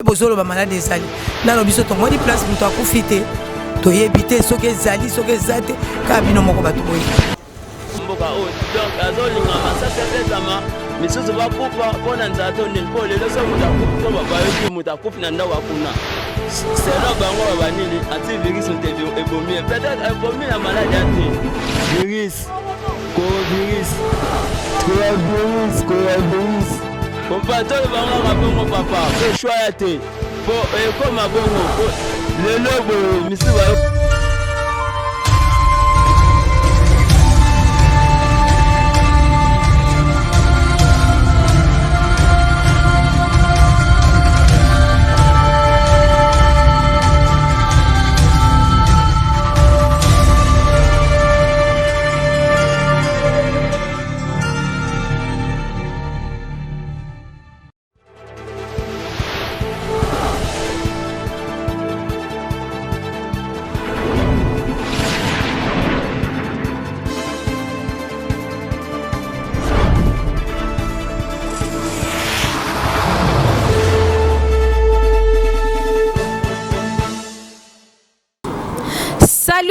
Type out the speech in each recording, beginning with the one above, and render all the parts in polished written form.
bozolo ba malade ezali nano biso tongo di place muto akufite to yebite soke ezali soke ezate ka bino moko batu boyi mboka o donc azolinga masasa pezama misusu bakufa pona nzato ndimpo lelo so mutakufa babayo mutakufa na ndawa kuna sera bango banini ati virus ntevyo ebomi peut-être ebomi na malade ati virus coronavirus on va tout le monde à bon papa faut choisir pour comme à bon le lobo monsieur.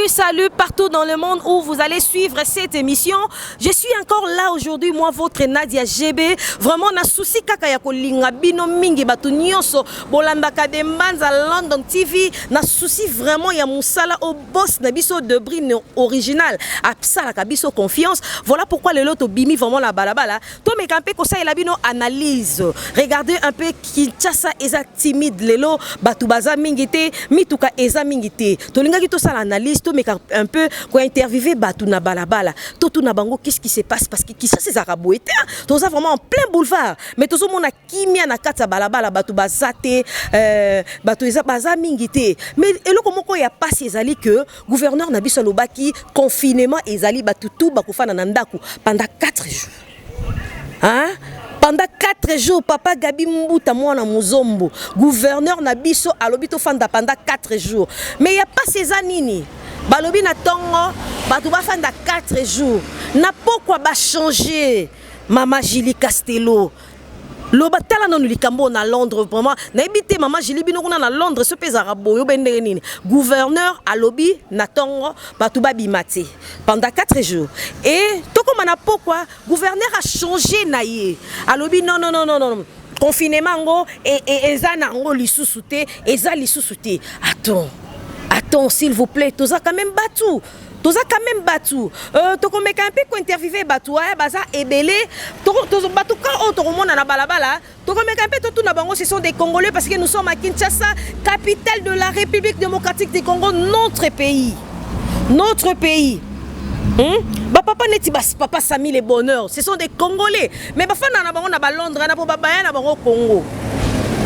Salut partout dans le monde où vous allez suivre cette émission. Je suis encore là aujourd'hui, moi votre Nadia GB. Vraiment na souci kaka ya kolinga bino mingi batu nyonso bolanda kadembanza London TV na souci vraiment ya musala au boss na biso de Brine original apsala ka biso confiance. Voilà pourquoi le loto bimi vraiment la balabala. To me kampe ko sa bino analyse. Regardez un peu Kinshasa eza timide lelo batu baza mingite mituka eza mingite. To linga ki to sala analyse to un peu quoi interviewer batu na balabala tout na bango qu'est-ce qui se passe parce que qui ça c'est araboité tout ça vraiment en plein boulevard mais tout monde a kimia na kata balabala batu bazate batu eza baza mingité mais eloko moko ya passe ezali que gouverneur na biso lobaki confinement ezali batu tout bakufana na ndaku pendant 4 jours hein. Pendant 4 jours, Papa Gabi Mbuta mwana muzombo, gouverneur na biso alobito fanda pendant 4 jours. Mais il n'y a pas ces années. Balobi na tongo, batu ba fanda 4 jours. Na pourquoi ba changer Mama Julie Castello? Loba tala non likambo na Londres vraiment na ebité Mama Julie bino kuna na Londres ce pezara boyo bendere nini gouverneur alobi na tongo batu ba bimate pendant 4 jours et toko mana pourquoi gouverneur a changé na ye alobi non confinement ngo et eza na ngo lisusu te eza lisusu te attends s'il vous plaît toza quand même batu toza quand même batu toko meka un peu ko interviewer batu ya baza ebele tozo batu ka o to mona na balabala toko meka un peu tout na bango ce sont des Congolais parce que nous sommes à Kinshasa capitale de la République démocratique du Congo notre pays ba papa neti bas papa Sami les bonheurs ce sont des Congolais mais ba fana na bango na ba Londres na po babaya na bango Congo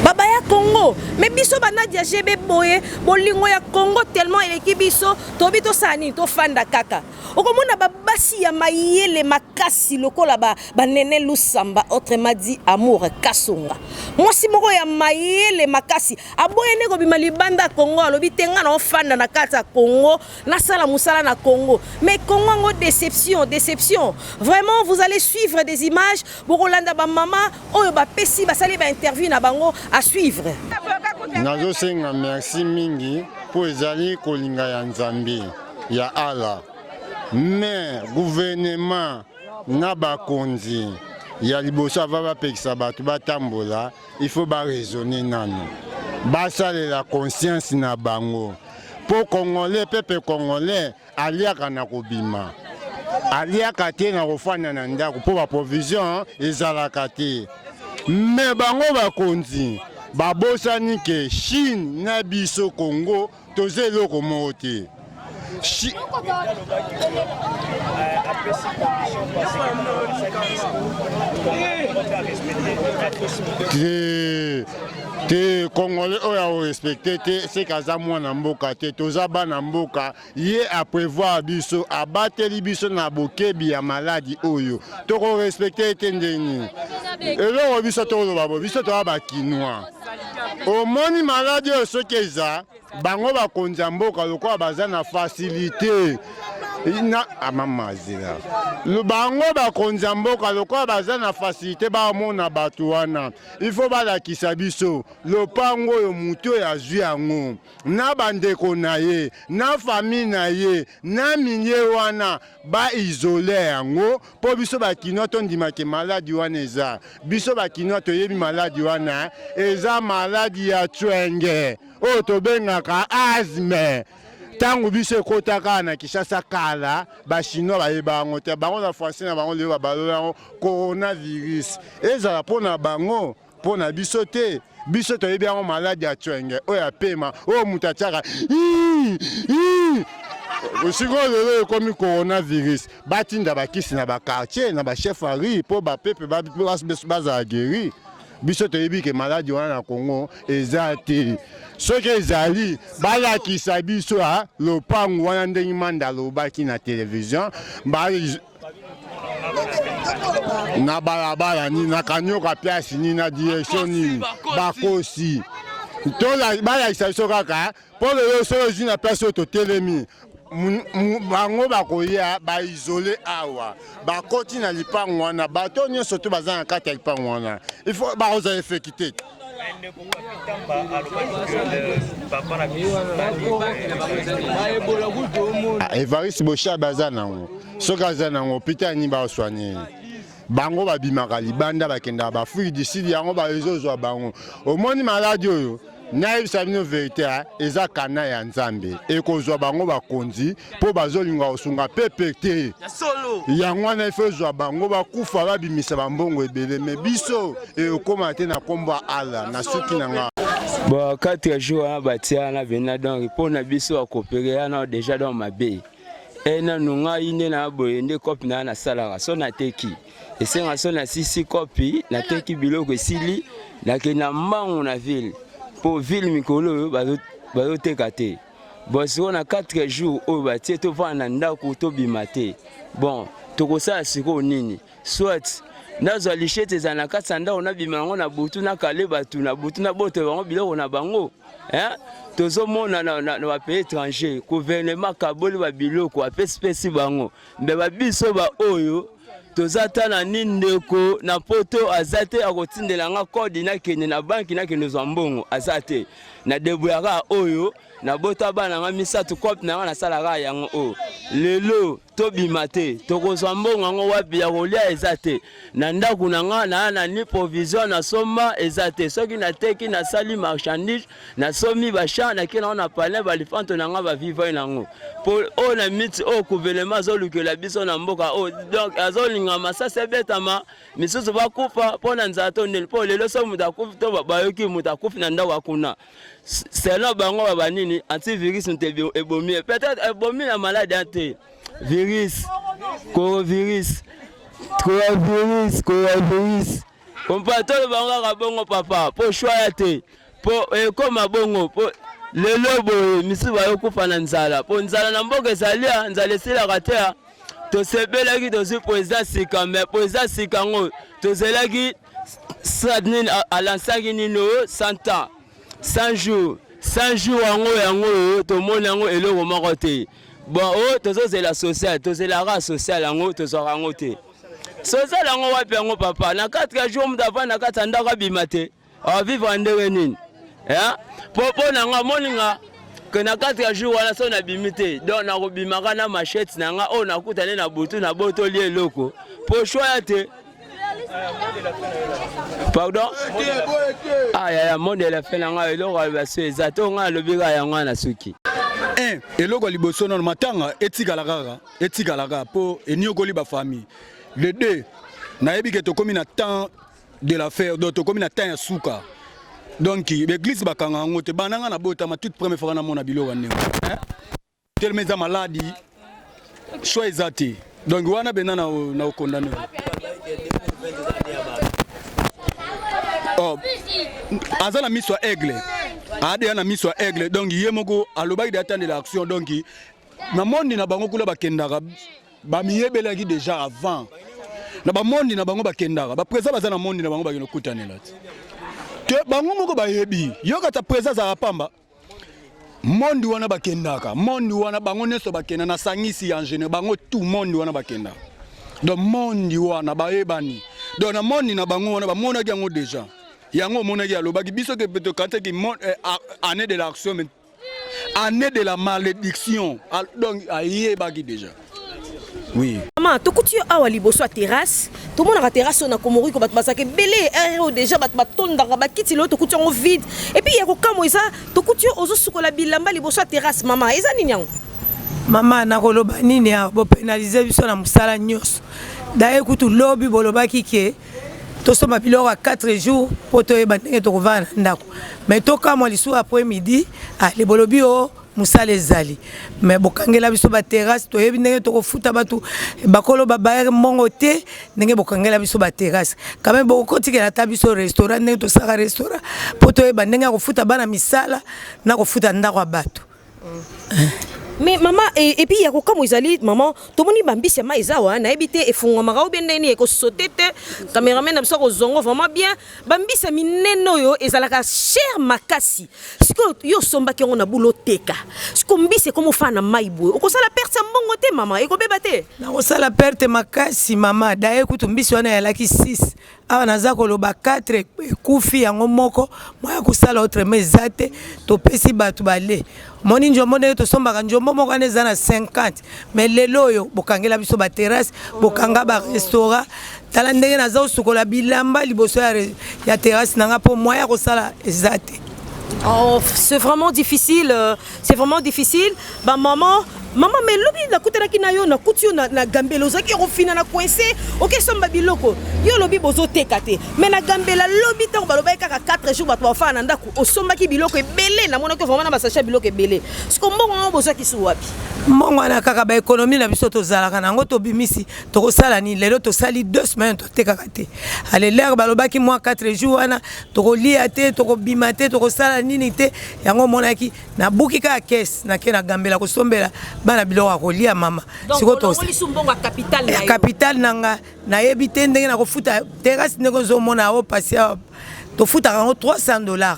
Baba ya Congo, mais biso banadia GB boye, bolingo ya Congo tellement eleki biso, tobi to sani to fanda kaka. Okomona babasi ya mayele makasi lokola ba nene lusamba autrement dit amour kasonga. Moi si moko ya mayele makasi, aboyene ko bima libanda Congo, alobi tenga na fanda na kata Congo, na sala musala na Congo. Mais Congo ngo déception. Vraiment vous allez suivre des images, bokolanda ba mama oyo ba pesi ba sali ba interview na bango à suivre. Nazo senga merci mingi pour ezali kolinga ya Nzambe ya ala. Mais gouvernement na bakonzi ya liboso va pekisa batu batambola, il faut ba raisonner nano. Basale la conscience na bango. Pour Congolais peuple congolais aliaka na kobima. Aliaka te na kofana na ndako pour ba provision ezalaka te. Mais bango bakonzi babosani ke Chine na biso Congo toze eloko moko te. Te Congolais oya o respecter te c'est kaza mwana mboka te toza bana mboka ye a prévoir biso abateli biso na bokebi ya maladi oyo toko respecter te ndeni eloko biso toko babo biso to ba kinois au moni maladi oyo soki eza bango bakonza mboka lokola baza na facilité na amamazela le bango bakonzi ya mboka lokola baza na facilité bamona bato wana il faut balakisa biso lopango oyo moto oyo azwi yango na bandeko na ye na famille na ye na milie wana baisole yango mpo biso bakinois tondimake maladi wana eza biso bakinois toyebi maladi wana eza maladi ya twenge oyo tobengaka asme. Tango biso ekotaka na Kinshasa kala bachinois bayeba yango te bango na français na bango lelo balola yango coronavirus ezala mpona bango mpona biso te biso toyebi yango maladi ya twenge oyo apema oyo moto atiaka sikoyo lelo ekomi coronavirus batinda bakisi na bakartier na bachef ari mpo bapepe bazala geri biso toyebi ke maladi wana na Congo eza te soki ezali balakisa biso lopango wana ndenge manda alobaki na télévision na balabala nini na kanyoka place nini na direction nini bakosi balakisa biso kaka mpo lelo soki ozwi na place oyo totelemi bango bakoya baisole awa bakoti na lipango wana bato nyonso to baza na kati ya lipango wana il faut bakozala efekite Evariste Bocha baza nango soki aza nango hôpital nini baoswanye bango babimaka libanda bakendaka bafriki disidi yango bazozwa bango omoni maladi oyo nayebisa bino verité eza kana ya Nzambe ekozwa bango bakonzi mpo bazolinga kosunga pepe te yango wana ife ezwa bango bakufa babimisa bambongo ebele me biso ekokoma te na nkombo ya ala na suki na nga. Bon, 4 jours wana batia na vena donc mpona biso akopere yana déjà dans mabe ena nunga ine na boye nde kopi na nasalaka so nateki esenga so na sisi kopi nateki biloko esili nakenda mbango na ville pour ville mikolo bazoteka te bon siko na 4 jours oyo batie tovanda ndako tobima te bon tokosala siko nini soit nazwa lichete eza na kati ya ndako nabima yango na butu nakale bato na butu na boto bango biloko na bango tozomona na bapays étranger gouvernement kaboli babiloko apesipesi bango mbe babiso baoyo tozata na nindeko na poto azate akotindela nga kodi nakende na banki nakende zwa mbongo azate na debuyaka oyo na bota bana nga misatu kopi na nga nasalaka yango oyo lelo tobima te tokozwa mbongo yango wapi ya kolia eza te na ndako na nga na ni provision na soma eza te soki nateki nasali marchandise nasomi bachamp nakende yango na palin balifanto na nga baviva nango po oyo na miti oyo gouvernement azolukela biso na mboka oyo donc azolinga masasi ebetama misusu bakufa mpona nzala tondeli mpo lelo so moto akufi to bayoki moto akufi na ndako akuna selon bango babanini antivirus nte ebomi peut-être ebomi na maladi ate virus coronavirus kompa tolo bango kaka bongo papa po shwaya te po ekoma bongo po lelo boye misusu bayokufa na nzala po nzala na mboka ezalia nzala esilaka te tosebelaki tozwi président sika me président sika ngo tozelaki sadnini alansaki nino 100 ans 100 jours 100 jours yango tomoni yango eloko moko te bon oyo tozozela social tozelaka social yango tozwaka yango te social yango wapi yango papa na 4 jours moto avanda na kati ya ndako abima te avivre ndenge nini popo nanga moninga ke na 4 jours wana so nabimi te donc nakobimaka na machete na nga oyo nakutane na butu na botoli eloko po shwaya te. Pardon? Ya monde la fait nanga eloko alibase zato nga lobika yango na suki. Eloko liboso non matanga etika po eniokoli ba famille. Le 2 nayebi ke tokomi na temps de l'affaire donc tokomi na temps ya suka. Donc l'église bakanga ngote bananga na botama toute première fois na mona biloko ndenge. Tellement za maladi choix ezati. Donc wana benana na condamné. Azana miswa aigle ade na miswa aigle donc yemoko alobaki d'attendre l'action donc na monde na bango kula bakendaka ba miyebelaki déjà avant na ba monde na bango bakendaka ba présent bazana monde na bango bakino kutanela te bango moko bayebi yoka ta présence za pamba monde wana bakendaka monde wana bango neso bakenda na sangisi en général bango tout monde wana bakenda donc monde wana bayebani donc na monde na bango wana bamonaki yango déjà yango monaki alobaki biso ke peut quand ki année de l'action mais année de la malédiction donc ayebaki déjà oui maman tokuti awa liboso a terrasse tout le monde a terrasse na komori ko bat basake belé déjà bat batondaka bakiti lo tokuti en vide et puis yako kamo eza tokuti ozo sukola bilamba liboso a terrasse maman eza nini yango mama nakoloba nini ya bo pénaliser biso na musala nyos daye kutu lobi bolobaki ke tosoma biloko à 4 jours pour toyeba ndenge tokovana ndako mais tokamwa lisu après midi les bolobi o musala ezali mais bokangela biso ba terrasse toyebi ndenge tokofuta batu bakolo babaye mbongo te ndenge bokangela biso ba terrasse quand même bokotikela ta biso restaurant ndenge tosaka restaurant po toyeba ndenge kofuta bana misala na kofuta ndako ya bato. Mais maman et puis yako kamo izali maman tomoni bambisi ma izawa na ebité efunga maka obendeni eko sotete cameraman na biso ko zongo vraiment bien bambisi mineno yo ezalaka cher makasi siko yo somba ki ngona bulo teka siko mbisi komo fana maibu okosala perte mbongo te maman eko beba te na osala perte makasi mama daye kutu mbisi wana ya laki 6 awa naza koloba 4 ekufi yango moko moya kosala autre mezate topesi bato bale moni njombo ndenge tosombaka njombo moko wana eza na 50 mais lelo oyo bokangela biso ba terrasse bokanga ba restaurant tala ndenge naza osukola bilamba liboso ya terrasse nanga po moya kosala eza te. Oh, c'est vraiment difficile, Bah maman, mais lobi na kutera kina yo na kutio na gambelo zaki refina na coincé. OK somba biloko. Yo lobi bozo tekate. Mais na gambela lobi tango baloba kaka 4 jours bato bafa na ndako. Osomba ki biloko ebele na mona ko vraiment na basacha biloko ebele. Siko mbongo bozo ki suwapi. Mbongo na kaka ba économie na biso tozalaka nango to bimisi to sala ni lelo to sali 2 semaines to tekaka te. Ale l'air baloba ki moi 4 jours wana to lia te to bima te to sala nini te yango monaki na bukika caisse na ke na gambela ko sombela bana biloko kolia mama siko to mbongo capital na yo capital nanga na yebite ndenge na kofuta terrasse ndeko zo mona o passer to futa rango $300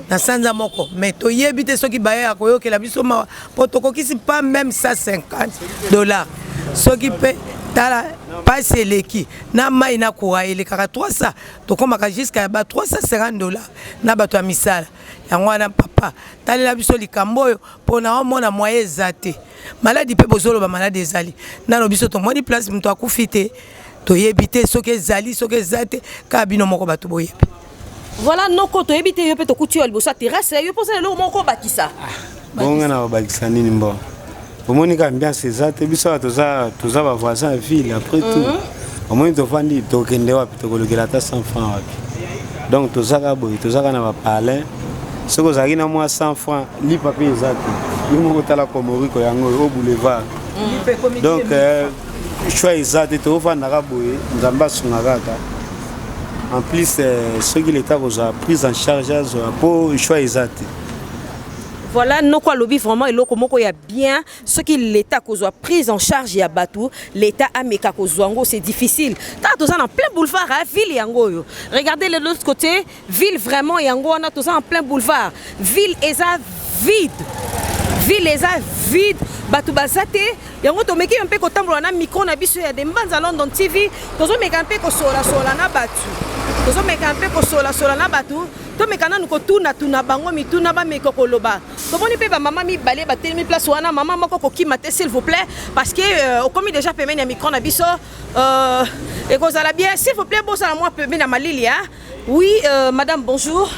na sanza moko mais to yebite soki baya koyokela biso ma potokokisi pas même $150 soki pe tala passe leki na mai na kuwa ele kaka 300 to komaka jusqu'à ba $350 na bato ya misala yango wana papa talela biso likambo oyo pona omona moye ezate maladi pe bozolo ba maladi ezali nano biso to moni place mto akufite to yebite soki ezali soki ezate ka bino moko bato boyebi. Voilà noko to yebite yo pe to kutu liboso terrasse yo posa le moko bakisa bonga na bakisa nini mbo omoni ka ambiance ezate biso toza ba voisins ville après tout omoni to fandi to kende wapi to kolokela ta 100 francs wapi donc tozaka boy tozaka na ba palais soko zaki na moi 100 francs li papier ezate yo moko tala komoriko yango au boulevard donc choix ezate to fanda ka boy nzamba sunga kaka en plus ce qui l'état vous a pris en charge pour choix ezate. Voilà, non quoi lobby vraiment et loko moko ya bien ce qui l'état qu'on a pris en charge ya batou l'état ameka kozwango c'est difficile. T'as tous en plein boulevard à ville yango yo. Regardez de l'autre côté, ville vraiment yango on a tous en plein boulevard. Ville est vide. Ville est vide. Batou bazate yango to meki un peu ko tambola na micro na biso ya de mbanza London TV. Tozo meka un peu ko sola na batu. Tozo meka un peu ko sola na batu. To mekana nuko tuna bango mituna ba meko koloba. Tomoni pe ba maman mi balé ba telemi place wana maman moko ko kimate s'il vous plaît parce que au comme déjà pemeni ya micro na biso et kozala bien s'il vous plaît bossa na moi pemeni na malili hein. Oui madame bonjour.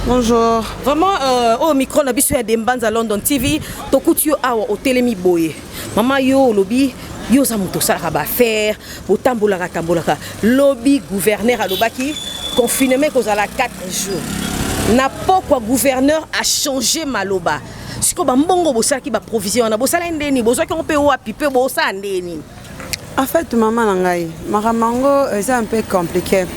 Bonjour. Vraiment au micro na biso ya Dembanza London TV to kutio awa au telemi boye. Maman yo lobby yo za muto sala ba faire botambolaka tambolaka lobby gouverneur alobaki confinement kozala 4 jours. Na pourquoi gouverneur a changé maloba. Siko ba mbongo bosaki ba provision na bosala ndeni bozaki on peut wapi pe bosa ndeni. En fait maman nangai maramango c'est un peu compliqué.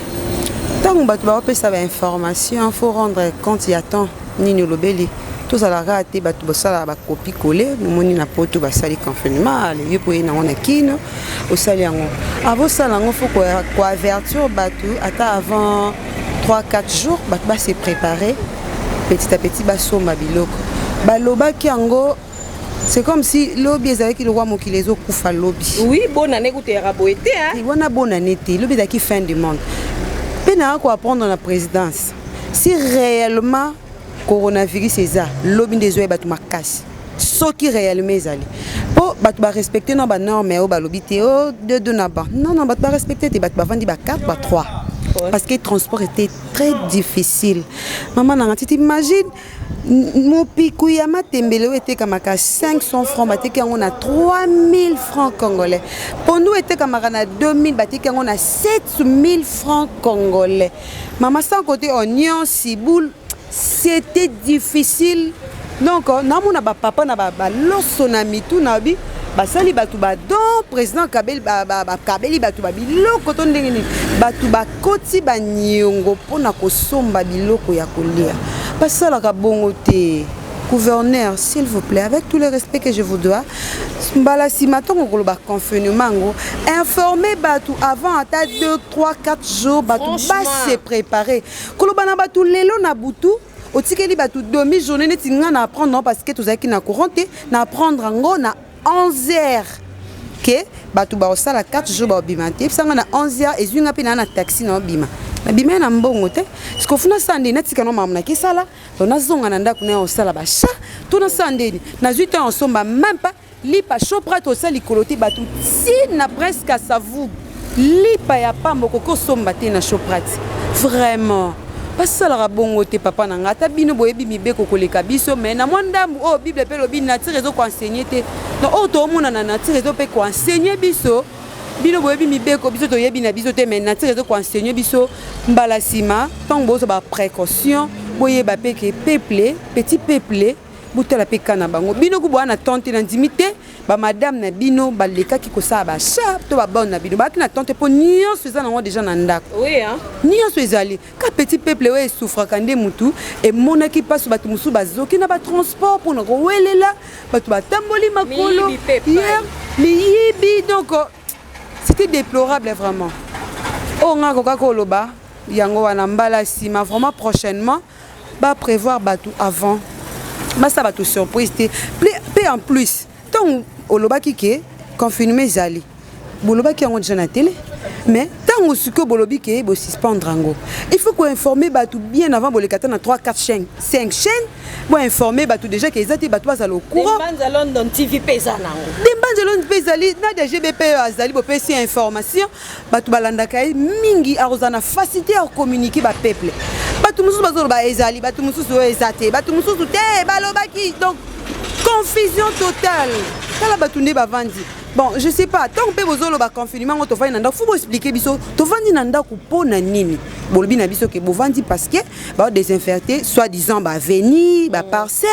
Tant que tu vas passer des informations, il faut rendre compte y a temps ni nous l'obéli. Tous à la rate, tu vas passer la copie collée, moni na poto va salir confinement, les pour y na kino, au saliango. Avant ça, il faut quoi avertir batu, avant 3-4 jours, bat se préparer petit à petit basso mabiloko. balobaki yango c'est comme si lobby ezalaki le roi mokili ezokufa lobby. Oui, bonne année kutera boete hein. Wana bonne année te lobby ezalaki fin du monde. Pe na ko apprendre la présidence. Si réellement coronavirus eza lobby ndezo batu makasi. Ce qui réellement ezali. Po batu ba respecter na ba normes o ba lobby te o de na ba. Non batu ba respecter te batu ba vandi ba 4 ba 3. Parce que le transport était très difficile. Maman, tu t'imagines, mon picouyama tembele était comme à 500 francs, on a 3000 francs congolais. Pour nous, était comme à 2000, on a 7000 francs congolais. Maman, sans côté oignon, ciboule, c'était difficile. Donc, on a papa, on a l'osonami, tout nabi. Basali batu ba don président Kabeli Kabeli batu ba biloko to ndenge nini batu ba koti ba nyongo pona ko somba biloko ya kolia basala ka bongo te gouverneur s'il vous plaît avec tout le respect que je vous dois mbala si maton ko ba confinement ngo informer batu avant ata 2 3 4 jours batu ba se préparer ko bana batu lelo na butu otikeli batu demi journée neti ngana apprendre parce que tozaki na couronté na apprendre ngo na 11h que batu ba osala 4 jours ba obimante sanga na 11h ezunga pe na taxi na obima na bima na mbongo te parce funa sande na tika no mamna ki sala to na zonga na ndako na osala ba sha to na sande na 8 ans somba même pas lipa chopra to sali koloti batu si na presque ça vous lipa ya pambo ko somba te na choprat vraiment basala bongo te papa na ngata bino boyebi mibeko koleka biso mais na mwandambu oh bible pe lobi na tirezo ko enseigner te no oh to mona na tirezo pe ko enseigner biso bino boyebi mibeko biso to yebi na biso te mais na tirezo ko enseigner biso mbala sima tant bozo ba précaution boyeba pe ke peuple petit peuple butela pe kana bango bino ku bwana tante na ndimité ba madame na bino baleka ki ko sa ba sha to ba bonne na bino ba ki na tante po nion seza na déjà na ndako oui hein nion sezali ka petit peuple we souffre kande mutu et mona ki passe batu musu bazoki na ba transport pour na ko welela batu ba tamboli makolo hier mais yibi donc c'était déplorable vraiment on nga ko ka ko loba yango wana mbala sima vraiment prochainement ba prévoir batu avant mais ça va tout surprise pe en plus tant olobaki ke confinement zali bolobaki yango déjà na télé mais tant osiko bolobi ke bo suspendre ngo il faut qu'on informer batu bien avant bolekata na 3 4 chaînes 5 chaînes bo informer batu déjà que ezati batu bazalo courant Dembanza London TV pesa nango Dembanza London pezali na DGBP azali bo pesi information batu balandaka mingi arozana facilité à communiquer ba peuple batu mususu bazolo ba ezali batu mususu ezate batu mususu te balobaki donc confusion totale. Kala batunde bavandi. Bon, je sais pas, tant que bozolo ba confinement to fa nanda faut expliquer biso to vandi nanda ku pona nini. Bolobi na biso ke bovandi parce que ba désinfecter soit disant ba venir, ba parcelle.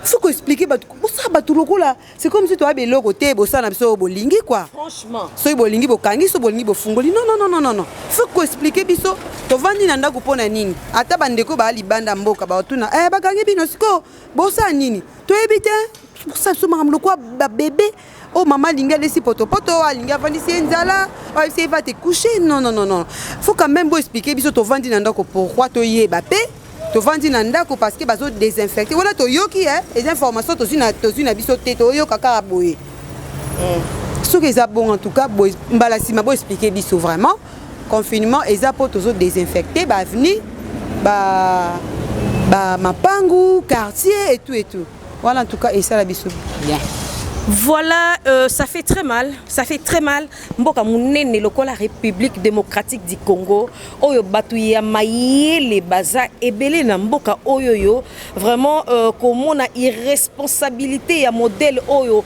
Faut que expliquer ba ça ba tuloko là. C'est comme si tu as beloko te bossa na biso bolingi quoi. Franchement. So bolingi bokangi so bolingi bofungoli. Non. Faut que expliquer biso to vandi nanda ku pona nini. Ata bandeko ba libanda mboka ba tuna bakangi bino siko bossa nini. To ebite pour ça so makamlo quoi ba bébé. Oh maman linga laisser poto linga vandi senzala. Oh c'est va te coucher. Non. Faut quand même bo expliquer biso to vandi nanda ko pourquoi to yeba pe. To vandi nanda ko parce que bazo désinfecter. Voilà to yoki les informations to na biso te to yoka ka boye. Ce que ça bon en tout cas mbala sima bo expliquer biso vraiment confinement et ça pour toujours désinfecter ba venir ba mapangu quartier et tout. Voilà en tout cas et ça la biso bien. Voilà, ça fait très mal. Mboka munene lokola République démocratique du Congo, oyo batuya mayele baza ebele na mboka oyo vraiment comment on a irresponsabilité ya modèle oyo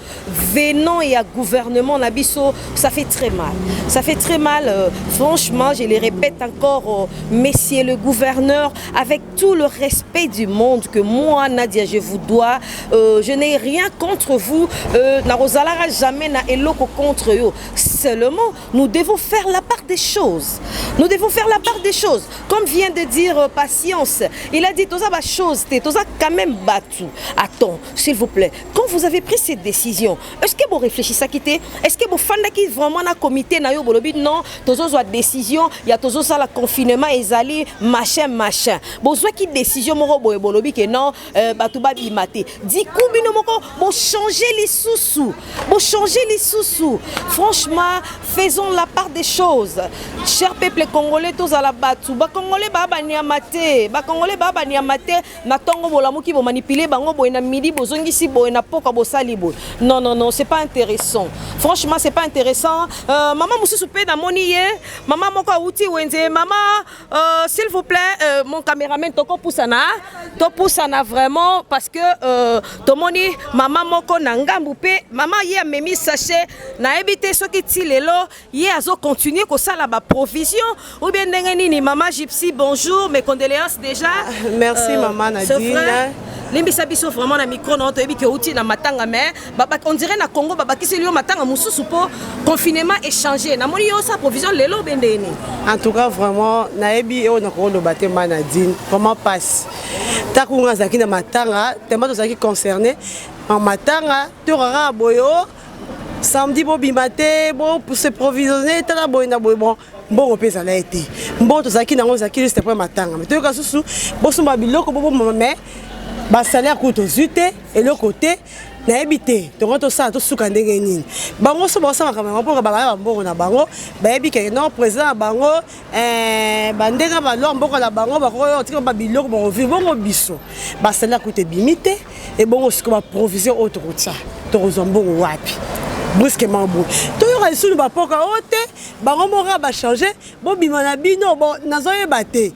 venant et à gouvernement na biso, ça fait très mal. Ça fait très mal franchement, je le répète encore messieurs le gouverneur avec tout le respect du monde que moi Nadia je vous dois, je n'ai rien contre vous. Na rosalara jamais na eloko contre yo. seulement, nous devons faire la part des choses. Nous devons faire la part des choses. Comme vient de dire Patience, il a dit, toza ba chose, toza quand même battu. Attends, s'il vous plaît, quand vous avez pris cette décision, est-ce que vous réfléchissez à quitter? Est-ce que vous faites vraiment un comité na yo bolobi non, tozo soit décision, il y a tozo ça la confinement ezali machin. Besoin qui décision moko boye bolobi que non, batu ba bimate. Di kubino moko bo changer les sous-sous. Bo changer les sous-sous. Franchement, faisons la part des choses. Cher peuple congolais, tous à la batu. Ba congolais ba niamate, ba congolais ba niamate na tongo bolamu ki bo manipuler bango boye na midi bozongi si boye na poka bo salibo. Non, c'est pas intéressant. Franchement, c'est pas intéressant. Maman mususu pe na moni ye, maman moko outi wenze, maman s'il vous plaît, mon caméraman toko poussana vraiment parce que to moni maman moko na ngambu pe maman ye amemi sachet na ebité soki ti lelo ye azo continuer ko sala ba provision ou bien ndenge nini maman Gypsy bonjour, mes condoléances déjà. Merci maman Nadine. Limbisa biso vraiment na micro na to ebiki outi na matanga mais on dirait na Congo babakisi lio matanga mususu po confinement échangé na moni yo sa provision lelo bendeni. En tout cas vraiment na ebi o na ko lo baté Nadine comment passe takunga zaki na matanga tellement to zaki concerné en matanga to rara boyo samedi bo bimate bo pour se provisionner tala boy na boy bon bon pesa la été bon to zaki na ngo zaki juste après matanga mais to ka susu bo sumba biloko bo mais ba salaire coûte zute et le côté na ebité to to ça to suka ndenge nini bango so ba sama kamera pour ba mbongo na bango ba ebike non président bango bandenga ba lo mboko na bango ba ko tika ba biloko ba vivre bongo biso ba salaire coûte bimité et bongo siko ba provision autre route ça to zombongo wapi brusquement bon to yo ka sulu ba poka ote bango mora ba changer bo bimana bino bon nazo yebate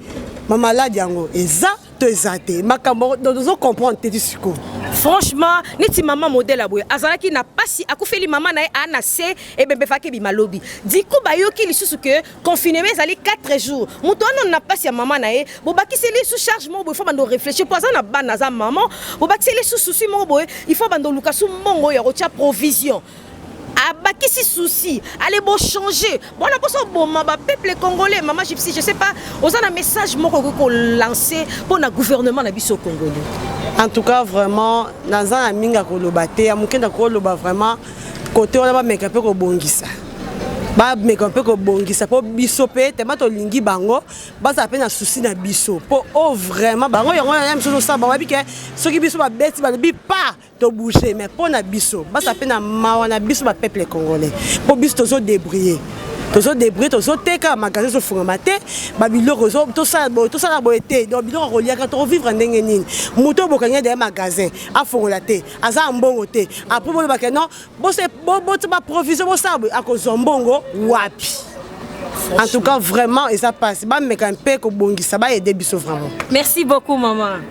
mama la diango eza to ezate makambo dozo comprendre te siko. Franchement, niti maman modèle aboye azalaki na pasi akufeli maman na ana se et bebe fake bi malobi. Diku bayoki lisusu que confinement ezali 4 jours. Muto ana na pasi ya maman na e bo bakisi li sous chargement bo faut bando réfléchir pour ça na bana za maman bo bakisi li sous souci mo boye il faut bando luka sous mongo ya rocha provision. Abakisi souci, allez bon changer. Bon la personne bon ma peuple congolais, maman Gypsy, je sais pas, on a un message moko ko lancer pour le gouvernement na biso congolais. En tout cas vraiment dans un minga ko lobaté, amukenda ko loba vraiment côté on a pas make up ko bongisa. Ba make up ko bongisa po biso pe tellement to lingi bango, ba ça peine na souci na biso. Po oh vraiment bango yango ya mso ça ba bi ke soki biso ba beti ba bi pas to bouger mais pour na biso, ba ça peine na mawana biso ba peuple congolais. Po biso to so débrouiller. Tozo débrouiller tozo teka magasin so fongamaté ba biloko zo to ça boité donc biloko rolia ka to vivre ndenge nini muto bokanya de magasin a fongola té aza mbongo té après bo ba ke non bo se bo ba provision bo ça a ko zombongo wapi. En tout cas vraiment et ça passe ba meka un peu ko bongisa ba aider biso vraiment. Merci beaucoup maman.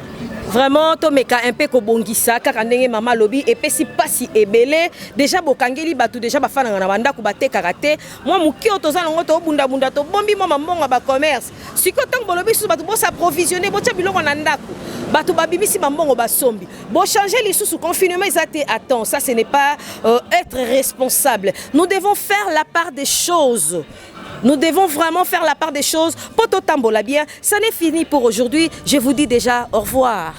Vraiment to meka un peu ko bongisa kaka ndenge mama lobi et pesi pasi ebele déjà bokangeli batu déjà bafana na banda ko bateka kate moi muki otoza ngo to bunda to bombi mama mbongo ba commerce siko tango bolobi sous batu bo s'approvisionner bo tia biloko na ndako batu babimisi mbongo ba sombi bo changer les sous confinement ezate attends ça ce n'est pas être responsable. Nous devons faire la part des choses. Nous devons vraiment faire la part des choses. Poto tambola bien, ça n'est fini pour aujourd'hui. Je vous dis déjà au revoir.